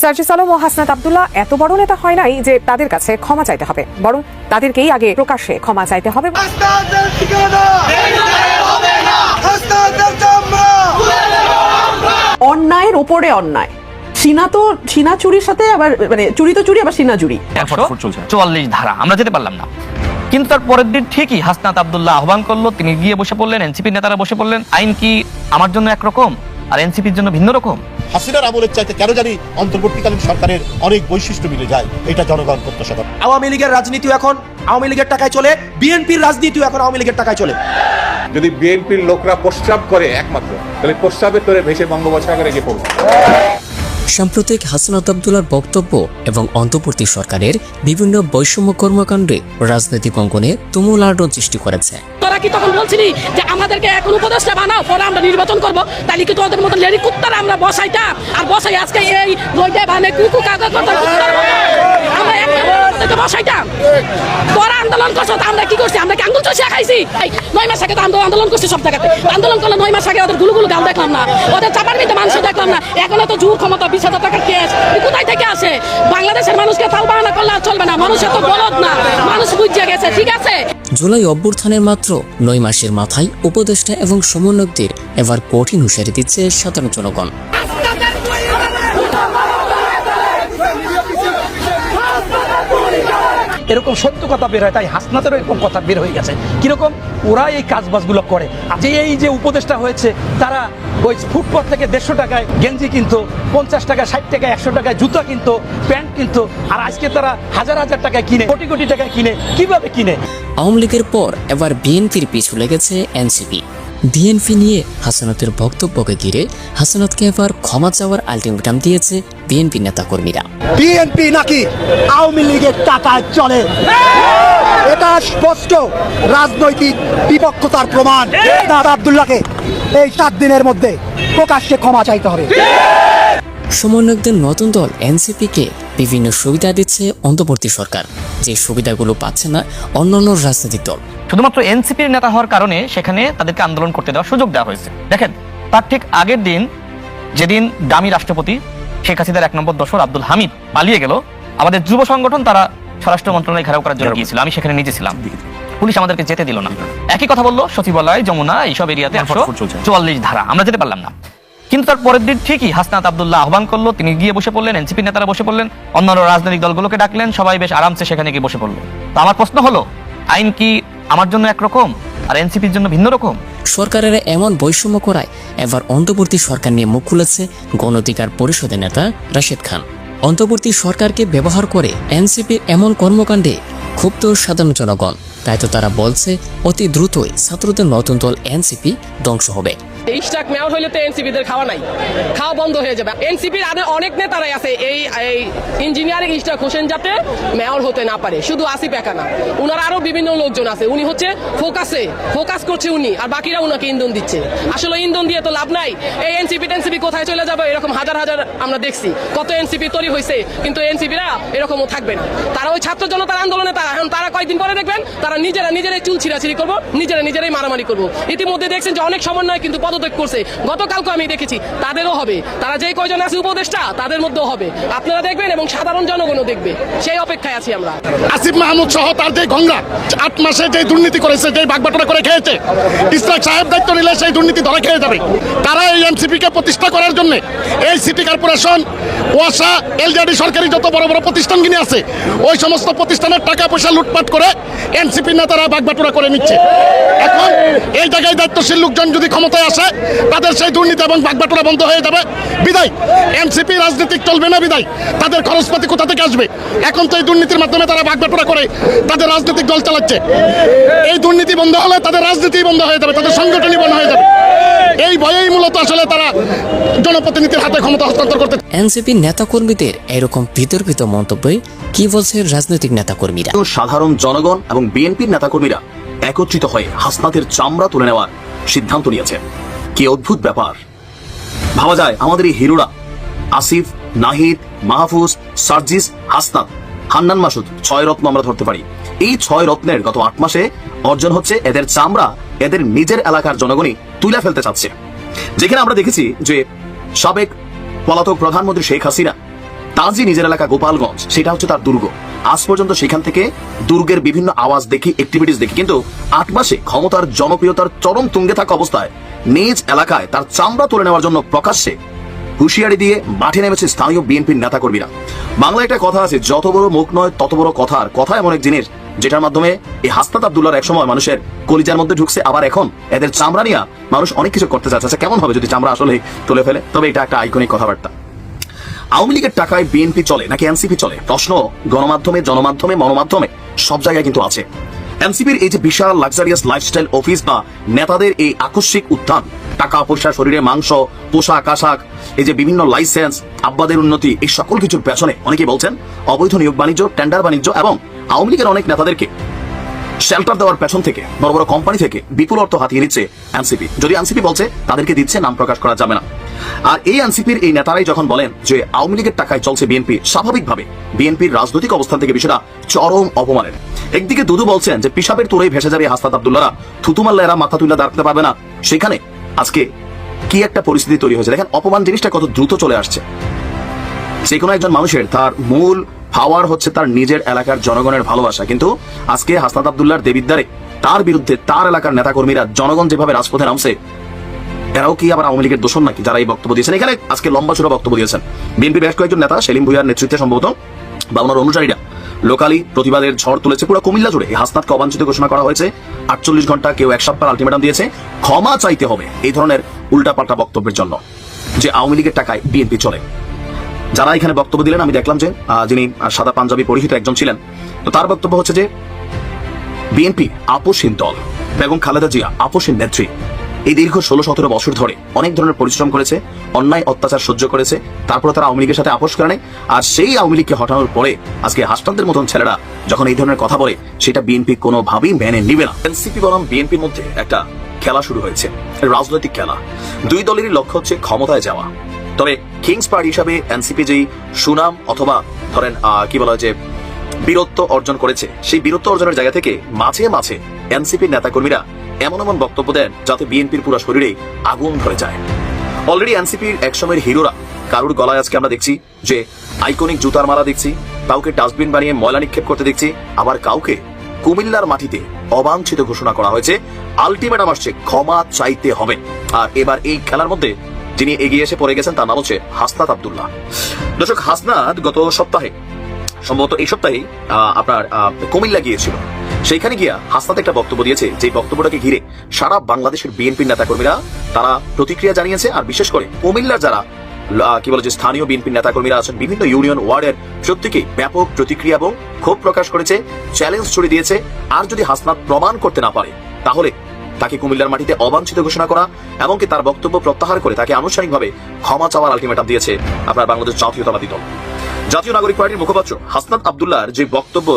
সার্জিস আলম ও হাসনাত আব্দুল্লাহ এত বড় নেতা হয় নাই যে তাদের কাছে ক্ষমা চাইতে হবে, বরং তাদেরকেই আগে প্রকাশ্যে ক্ষমা চাইতে হবে। অন্যায়ের উপরে অন্যায়, সিনা চুরির সাথে আবার মানে চুরি তো চুরি আবার সিনা চুরি। 144 ধারা আমরা যেতে পারলাম না, কিন্তু তার পরের দিন ঠিকই হাসনাত আব্দুল্লাহ আহ্বান করলো, তিনি গিয়ে বসে পড়লেন, এনসিপি নেতারা বসে পড়লেন। আইন কি আমার জন্য একরকম আর এনসিপির জন্য ভিন্ন রকম? হাসিনার আমলের চাইতে কেন জানি অন্তর্বর্তীকালীন সরকারের অনেক বৈশিষ্ট্য মিলে যায়, এটা জনগণ প্রত্যাশা করে। আওয়ামী লীগের রাজনীতিও এখন আওয়ামী লীগের টাকায় চলে, বিএনপির রাজনীতিও এখন আওয়ামী লীগের টাকায় চলে। যদি বিএনপির লোকরা প্রস্রাব করে একমাত্র, তাহলে প্রস্রাবের তোরে ভেসে বঙ্গোপসাগরে গিয়ে পড়বে। সাম্প্রতিক হাসনাত আব্দুল্লাহর বক্তব্য এবং অন্তর্বর্তী সরকারের বিভিন্ন বৈষম্য কর্মকাণ্ডে রাজনৈতিক অঙ্গনে তুমুল আলোড়ন সৃষ্টি করেছে। তোরা কি তখন বলছিলি যে আমাদেরকে এখন উপদেষ্টা বানাও, পরে আমরা নির্বাচন করবো, তাহলে কি তোদের মতো লেরি কুত্তারা আমরা বসাইটা আর বসাই আজকে এই লইটা বানে কুকু কাগজ আমরা এক বসাইতাম? তোরা আন্দোলন করছো, আমরা কি করছি? আমরা কি আঙ্গুল চষিয়া খাইছি? 9 মাস আগে তো আন্দোলন করছি সব জায়গাতে। আন্দোলন করলে 9 মাস আগে ওদের গুলুগুলু গাল দেখলাম না, ওদের চাপার মধ্যে মানুষ দেখলাম না। এখন তো জোর ক্ষমতা 20,000 টাকার কেস কোথায় থেকে আসে? বাংলাদেশের মানুষকে তাল বাহানা করলে আর চলবে না, মানুষ এত বলদ না, মানুষ বুঝে গেছে। ঠিক আছে, জুলাই অভ্যুত্থানের মাত্র 9 মাসের মাথায় উপদেষ্টা এবং সমন্বয়কদের এবার কঠিন হুঁশিয়ারি দিচ্ছে সাধারণ জনগণ। এরকম সত্য কথা বের হয়, তাই হাসনাতেরও এরকম কথা বের হয়ে গেছে। কিরকম ওরা এই কাজবাজগুলো করে। যে এই যে উপদেষ্টা হয়েছে, তারা ওই ফুটপাথ থেকে 150 টাকায় গেঞ্জি কিনতো, 50 টাকা, 60 টাকা, 100 টাকায় জুতা কিনতো, প্যান্ট কিনতো, আর আজকে তারা হাজার হাজার টাকায় কিনে, কোটি কোটি টাকায় কিনে। কিভাবে কিনে? আওয়ামী লীগের পর এবার বিএনপির পিছু লেগেছে এনসিপি। বিএনপি নিয়ে হাসনাতের বক্তব্যকে ঘিরে হাসনাতকে এবার ক্ষমা চাওয়ার আলটিমেটাম দিয়েছে বিএনপি নেতাকর্মীরা। বিএনপি নাকি আওয়ামী লীগের টাকায় চলে, এটা স্পষ্ট রাজনৈতিক বিপক্ষতার প্রমাণ। আব্দুল্লাহকে এই 7 দিনের মধ্যে প্রকাশ্যে ক্ষমা চাইতে হবে। সমন্বয়কদের নতুন দল এনসিপিকে বিভিন্ন সুবিধা দিচ্ছে অন্তর্বর্তী সরকার, যে সুবিধাগুলো পাচ্ছে না অন্যান্য রাজনৈতিক দল। শুধুমাত্র এনসিপির নেতা হওয়ার কারণে সেখানে তাদেরকে আন্দোলন করতে দেওয়ার সুযোগ দেওয়া হয়েছে। দেখেন, তার ঠিক আগের দিন, যেদিন দামি রাষ্ট্রপতি শেখ হাসিনার 1 নম্বর দোসর আব্দুল হামিদ পালিয়ে গেল, আমাদের যুব সংগঠন তারা স্বরাষ্ট্র মন্ত্রণালয় ঘেরাও করার জন্য গিয়েছিল। আমি সেখানে নিজে ছিলাম, পুলিশ আমাদেরকে যেতে দিল না। একই কথা বললো সচিবালয়, যমুনা, এইসব এরিয়াতে 144 ধারা আমরা যেতে পারলাম না। কিন্তু তার পরের দিন ঠিকই হাসনাত আব্দুল্লাহ আহ্বান করলো, তিনি গিয়ে বসে পড়লেন, এনসিপি নেতারা বসে পড়লেন, অন্যান্য রাজনৈতিক দলগুলোকে ডাকলেন, সবাই বেশ আরামসে সেখানে গিয়ে বসে পড়লো। তো আমার প্রশ্ন হলো, আইন কি আমার জন্য একরকম আর এনসিপির জন্য ভিন্ন রকম? সরকারের এমন বৈষম্য করায় এবার অন্তর্বর্তী সরকার নিয়ে মুখ খুলেছে গণ অধিকার পরিষদের নেতা রাশেদ খান। অন্তর্বর্তী সরকারকে ব্যবহার করে এনসিপির এমন কর্মকাণ্ডে ক্ষুব্ধ সাধারণ জনগণ, তাই তো তারা বলছে অতি দ্রুতই ছাত্রদের নতুন দল এনসিপি ধ্বংস হবে। ইস্টাক মেয়র হইলে তো এনসিপিদের খাওয়া নাই, খাওয়া বন্ধ হয়ে যাবে। এনসিপির অনেক নেতারাই আছে এই ইঞ্জিনিয়ারিং ইস্টাক হোসেন যাতে মেয়র হতে না পারে, শুধু আসিফ একা না, উনার আরো বিভিন্ন লোকজন আছে। উনি হচ্ছে ফোকাস করছে উনি, আর বাকিরা উনাকে ইন্ধন দিচ্ছে। আসলে ইন্ধন দিয়ে তো লাভ নাই। এই এনসিপি কোথায় চলে যাবে? এরকম হাজার হাজার আমরা দেখছি, কত এনসিপি তৈরি হয়েছে, কিন্তু এনসিপিরা এরকমও থাকবে না। তারা ওই ছাত্র জনতার আন্দোলনে তারা কয়েকদিন পরে দেখবেন তারা নিজেরাই চুল ছিঁড়াছিড়ি করবো, নিজেরাই মারামারি করবো। ইতিমধ্যে দেখছেন যে অনেক সমন্বয় কিন্তু পদত্যাগ করছে, গতকালকে আমি দেখেছি। তাদেরও হবে, তারা যেই কয়জন আছে উপদেষ্টা তাদের মধ্যেও হবে, আপনারা দেখবেন এবং সাধারণ জনগণও দেখবে। সেই অপেক্ষায় আছি আমরা। আসিফ মাহমুদ সহ তার যে গঙ্গা 8 মাসে যে দুর্নীতি করেছে, যে বাগবাটোরা করে খেয়েছে, ইসরাক সাহেব দায়িত্ব নিলে সেই দুর্নীতি ধরে খেয়ে যাবে। তারা এই এনসিপি কে প্রতিষ্ঠা করার জন্য এই সিটি কর্পোরেশন, ওয়াসা, এলজেডি সরকারি যত বড় বড় প্রতিষ্ঠানগুলি আছে, ওই সমস্ত প্রতিষ্ঠানের টাকা পয়সা লুটপাট করে এনসিপি নেতারা বাগবাটোরা করে নিচ্ছে। এখন এই জায়গায় দায়িত্বশীল লোকজন যদি ক্ষমতায় আসে, তাদের সেই দুর্নীতি এবং বাগবাটোরা বন্ধ হয়ে যাবে। বিদায় এনসিপি রাজনীতিক চলবে না, বিদায় তাদের খরচপাতি কোথা থেকে আসবে? এখন তো এই দুর্নীতির মাধ্যমে তারা বাগবাটোরা করে তাদের রাজনৈতিক দল চালাচ্ছে। এই দুর্নীতি বন্ধ হলে তাদের রাজনীতি বন্ধ হয়ে যাবে, তাদের সংগঠনই বন্ধ হয়ে যাবে। এই ভয়েই মূলত আসলে তারা জনপ্রতিনিধির হাতে ক্ষমতা হস্তান্তর করতে। এনসিপি নেতাকর্মীদের এরকম বিতর্কিত মন্তব্যে কি বলছে রাজনৈতিক নেতাকর্মীরা? সাধারণ জনগণ এবং বিএনপির নেতাকর্মীরা একত্রিত হয়ে হাসনাতের চামড়া তুলে নেওয়ার সিদ্ধান্ত নিয়েছে। কি অদ্ভুত ব্যাপার! ভাবা যায় আমাদের এই হিরোরা আসিফ, নাহিদ, মাহফুজ, সার্জিস, হাসনাত, হান্নান মাসুদ, 6 রত্ন আমরা ধরতে পারি। এই 6 রত্নের গত 8 মাসে অর্জন হচ্ছে এদের চামড়া এদের নিজের এলাকার জনগণই তুলে ফেলতে চাচ্ছে। যেখানে আমরা দেখেছি যে সাবেক পলাতক প্রধানমন্ত্রী শেখ হাসিনা তার যে নিজের এলাকা গোপালগঞ্জ, সেটা হচ্ছে তার দুর্গ। আজ পর্যন্ত সেখান থেকে দুর্গের বিভিন্ন আওয়াজ দেখি, অ্যাক্টিভিটিস দেখি, কিন্তু 8 মাসে ক্ষমতার জনপ্রিয়তার চরম তুঙ্গে থাকা অবস্থায় নিজ এলাকায় তার চামড়া তুলে নেওয়ার জন্য প্রকাশ্যে হুঁশিয়ারি দিয়ে মাঠে নেমেছে স্থানীয় বিএনপির নেতাকর্মীরা। বাংলায় একটা কথা আছে, যত বড় মুখ নয় তত বড় কথা। আর কথা এমন এক জিনিস যেটার মাধ্যমে এই হাসনাত আব্দুল্লাহর একসময় মানুষের কলিজার মধ্যে ঢুকছে, আবার এখন এদের চামড়া নিয়ে মানুষ অনেক কিছু করতে চাচ্ছে। আচ্ছা, কেমন হবে যদি চামড়া আসলে তুলে ফেলে? তবে এটা একটা আইকনিক কথাবার্তা। আওয়ামী লীগের টাকায় বিএনপি চলে নাকি এনসিপি চলে? প্রশ্ন গণমাধ্যমে, জনমাধ্যমে, মনোমাধ্যমে সব জায়গায় কিন্তু আছে। এনসিপির এই যে বিশাল লাক্সারিয়াস লাইফস্টাইল অফিস বা নেতাদের এই আকস্মিক উত্থান, টাকা পয়সা, শরীরে মাংস, পোশাক আশাক, এই যে বিভিন্ন লাইসেন্স, আব্বাদের উন্নতি, এই সকল কিছুর পেছনে অনেকেই বলছেন অবৈধ নিয়োগ বাণিজ্য, টেন্ডার বাণিজ্য এবং আওয়ামী লীগের অনেক নেতাদেরকে শেল্টার দেওয়ার পেছন থেকে, বড় বড় কোম্পানি থেকে বিপুল অর্থ হাতিয়ে নিচ্ছে এনসিপি। যদি এনসিপি বলছে তাদেরকে দিচ্ছে, নাম প্রকাশ করা যাবে না। আর এই এনসিপির এই নেতারাই যখন বলেন যে আওয়ামী লীগের টাকায় চলছে বিএনপি, স্বাভাবিকভাবে বিএনপির রাজনৈতিক অবস্থান থেকে বিষয়টা চরম অপমানের। একদিকে দুদু বলছেন যে পিশাবের তোরেই ভেসে যাবে হাসনাত আব্দুল্লাহরা, থুতু মারলে এরা মাথা তুলে দাঁড়াতে পারবে না। সেখানে আজকে কি একটা পরিস্থিতি তৈরি হয়েছে দেখেন, অপমান জিনিসটা কত দ্রুত চলে আসছে। যে কোনো একজন মানুষের তার মূল পাওয়ার হচ্ছে তার নিজের এলাকার জনগণের ভালোবাসা, কিন্তু আজকে হাসনাত আব্দুল্লাহর দেবিদ্বারে তার বিরুদ্ধে তার এলাকার নেতাকর্মীরা, জনগণ যেভাবে রাজপথে নামছে, এরাও কি আবার আওয়ামী লীগের দোষর নাকি যারা এই বক্তব্য দিয়েছেন? এখানে আজকে লম্বা চূড়া বক্তব্য দিয়েছেন বিএনপি বেশ কয়েকজন নেতা, সেলিম ভুঁইয়ার নেতৃত্বে সম্ভবত বা ওনার অনুসারীরা লোকালি প্রতিবাদের ঝড় তুলেছে পুরো কুমিল্লা জুড়ে। হাসনাতকে অবাঞ্ছিত ঘোষণা করা হয়েছে, 48 ঘন্টা, কেউ 1 সপ্তাহ আলটিমেটাম দিয়েছে, ক্ষমা চাইতে হবে এই ধরনের উল্টাপাল্টা বক্তব্যের জন্য যে আওয়ামী লীগের টাকায় বিএনপি চলে। যারা এখানে বক্তব্য দিলেন, আমি দেখলাম যে যিনি সাদা পাঞ্জাবি পরিহিত একজন ছিলেন, তো তার বক্তব্য হচ্ছে যে বিএনপি আপোষহীন দল, বেগম খালেদা জিয়া আপোষহীন নেত্রী। এই দীর্ঘ 16-17 বছর ধরে অনেক ধরনের পরিশ্রম করেছে, অন্যায় অত্যাচার সহ্য করেছে, তারপরে তারা আওয়ামী লীগের সাথে আপোষ করে নেয়। আর সেই আওয়ামী লীগকে হটানোর পরে আজকে হাসনাতদের মতন ছেলেরা যখন এই ধরনের কথা বলে, সেটা বিএনপি কোনোভাবেই মেনে নিবে না। এনসিপি বনাম বিএনপির মধ্যে একটা খেলা শুরু হয়েছে, রাজনৈতিক খেলা। দুই দলেরই লক্ষ্য হচ্ছে ক্ষমতায় যাওয়া। তবে কিংস পার্টি হিসাবে এনসিপি যেই সুনাম অথবা ধরেন কি বলা হয় যে বীরত্ব অর্জন করেছে, সেই বীরত্ব অর্জনের জায়গা থেকে মাঝে মাঝে এনসিপির নেতাকর্মীরা এমন এমন বক্তব্য দেন যাতে বিএনপির পুরো শরীরে আগুন ধরে যায়। অলরেডি এনসিপির একসময়ের হিরোরা, কারুর গলায় আজকে আমরা দেখছি যে আইকনিক জুতার মালা দেখছি, কাউকে ডাস্টবিন বানিয়ে ময়লা নিক্ষেপ করতে দেখছি, আবার কাউকে কুমিল্লার মাটিতে অবাঞ্ছিত ঘোষণা করা হয়েছে, আলটিমেটাম আসছে, ক্ষমা চাইতে হবে। আর এবার এই খেলার মধ্যে যিনি এগিয়ে এসে পড়ে গেছেন তার নাম হচ্ছে হাসনাত আব্দুল্লাহ। দর্শক, হাসনাত গত সপ্তাহে, সম্ভবত এই সপ্তাহে আপনার কুমিল্লা গিয়েছিল। সেইখানে গিয়া হাসনাত একটা বক্তব্য দিয়েছে, যে বক্তব্যটাকে ঘিরে সারা বাংলাদেশের বিএনপির নেতাকর্মীরা তারা প্রতিক্রিয়া জানিয়েছে। আর বিশেষ করে কুমিল্লার যারা কি বলে যে স্থানীয় বিএনপির নেতাকর্মীরা আছেন, বিভিন্ন ইউনিয়ন ওয়ার্ডের প্রত্যেকেই ব্যাপক প্রতিক্রিয়া এবং ক্ষোভ প্রকাশ করেছে, চ্যালেঞ্জ ছড়িয়ে দিয়েছে। আর যদি হাসনাত প্রমাণ করতে না পারে, তাহলে তাকে কুমিল্লার মাটিতে অবাঞ্ছিত ঘোষণা করা এমনকি তার বক্তব্য প্রত্যাহার করে তাকে আনুষ্ঠানিকভাবে ক্ষমা চাওয়ার আলটিমেটাম দিয়েছে আপনার বাংলাদেশ জাতীয়তাবাদী দল। জাতীয় নাগরিক পার্টির মুখপাত্র হাসনাত আব্দুল্লাহর যে বক্তব্য